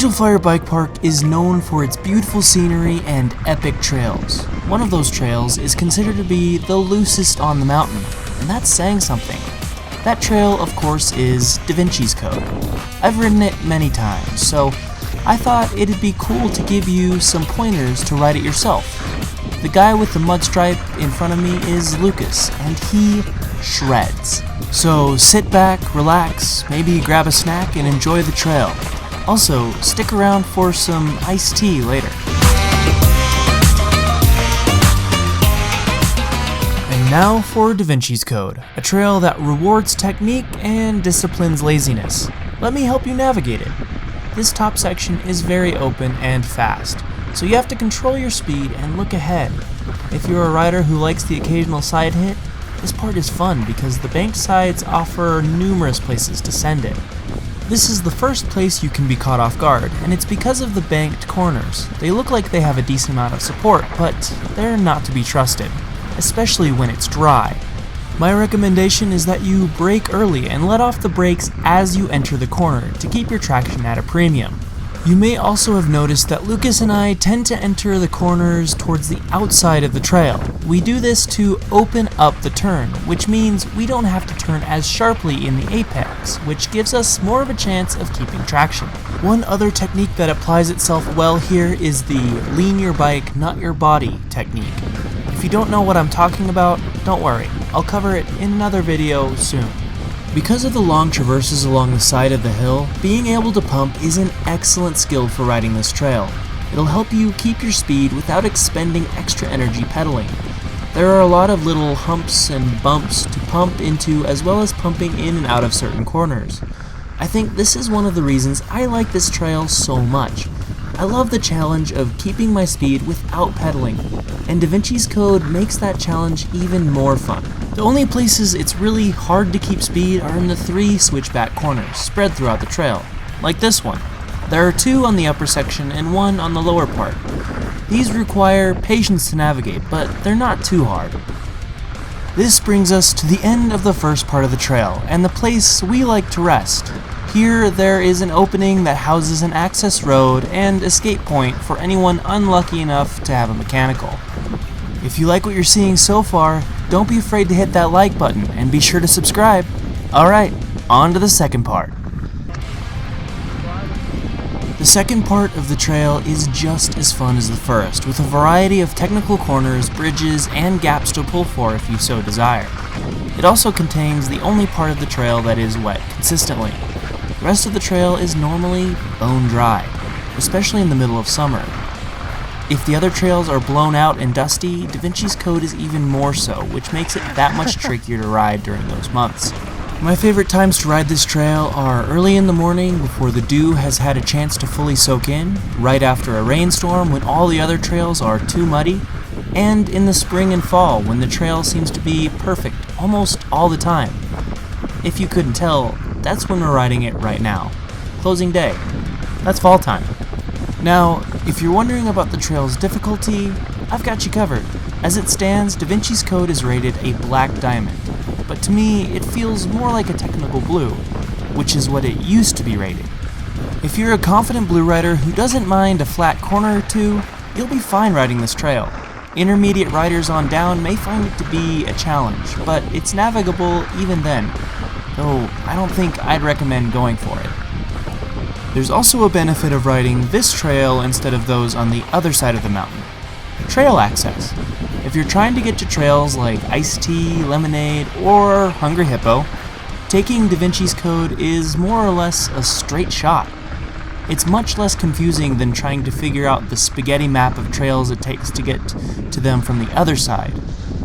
Angel Fire Bike Park is known for its beautiful scenery and epic trails. One of those trails is considered to be the loosest on the mountain, and that's saying something. That trail, of course, is Da Vinci's Code. I've ridden it many times, so I thought it'd be cool to give you some pointers to ride it yourself. The guy with the mud stripe in front of me is Lucas, and he shreds. So sit back, relax, maybe grab a snack and enjoy the trail. Also, stick around for some iced tea later. And now for Da Vinci's Code, a trail that rewards technique and disciplines laziness. Let me help you navigate it. This top section is very open and fast, so you have to control your speed and look ahead. If you're a rider who likes the occasional side hit, this part is fun because the banked sides offer numerous places to send it. This is the first place you can be caught off guard, and it's because of the banked corners. They look like they have a decent amount of support, but they're not to be trusted, especially when it's dry. My recommendation is that you brake early and let off the brakes as you enter the corner to keep your traction at a premium. You may also have noticed that Lucas and I tend to enter the corners towards the outside of the trail. We do this to open up the turn, which means we don't have to turn as sharply in the apex, which gives us more of a chance of keeping traction. One other technique that applies itself well here is the lean your bike, not your body technique. If you don't know what I'm talking about, don't worry, I'll cover it in another video soon. Because of the long traverses along the side of the hill, being able to pump is an excellent skill for riding this trail. It'll help you keep your speed without expending extra energy pedaling. There are a lot of little humps and bumps to pump into, as well as pumping in and out of certain corners. I think this is one of the reasons I like this trail so much. I love the challenge of keeping my speed without pedaling, and Da Vinci's Code makes that challenge even more fun. The only places it's really hard to keep speed are in the 3 switchback corners spread throughout the trail, like this one. There are 2 on the upper section and 1 on the lower part. These require patience to navigate, but they're not too hard. This brings us to the end of the first part of the trail, and the place we like to rest. Here, there is an opening that houses an access road and escape point for anyone unlucky enough to have a mechanical. If you like what you're seeing so far, don't be afraid to hit that like button and be sure to subscribe. Alright, on to the second part. The second part of the trail is just as fun as the first, with a variety of technical corners, bridges, and gaps to pull for if you so desire. It also contains the only part of the trail that is wet consistently. The rest of the trail is normally bone dry, especially in the middle of summer. If the other trails are blown out and dusty, Da Vinci's Code is even more so, which makes it that much trickier to ride during those months. My favorite times to ride this trail are early in the morning before the dew has had a chance to fully soak in, right after a rainstorm when all the other trails are too muddy, and in the spring and fall when the trail seems to be perfect almost all the time. If you couldn't tell, that's when we're riding it right now. Closing day. That's fall time. Now, if you're wondering about the trail's difficulty, I've got you covered. As it stands, Da Vinci's Code is rated a black diamond, but to me, it feels more like a technical blue, which is what it used to be rated. If you're a confident blue rider who doesn't mind a flat corner or two, you'll be fine riding this trail. Intermediate riders on down may find it to be a challenge, but it's navigable even then, though I don't think I'd recommend going for it. There's also a benefit of riding this trail instead of those on the other side of the mountain. Trail access. If you're trying to get to trails like Iced Tea, Lemonade, or Hungry Hippo, taking Da Vinci's Code is more or less a straight shot. It's much less confusing than trying to figure out the spaghetti map of trails it takes to get to them from the other side.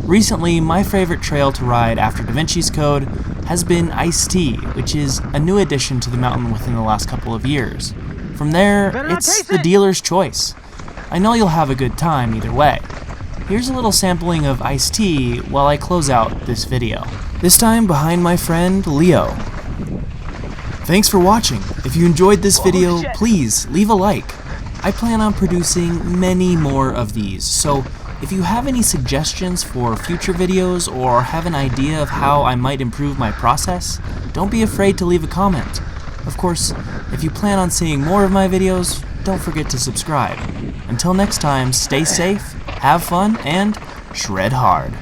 Recently, my favorite trail to ride after Da Vinci's Code has been Iced Tea, which is a new addition to the mountain within the last couple of years. From there, it's the dealer's choice. I know you'll have a good time either way. Here's a little sampling of Iced Tea while I close out this video. This time behind my friend Leo. Thanks for watching. If you enjoyed this video, please leave a like. I plan on producing many more of these, so if you have any suggestions for future videos or have an idea of how I might improve my process, don't be afraid to leave a comment. Of course, if you plan on seeing more of my videos, don't forget to subscribe. Until next time, stay safe, have fun, and shred hard.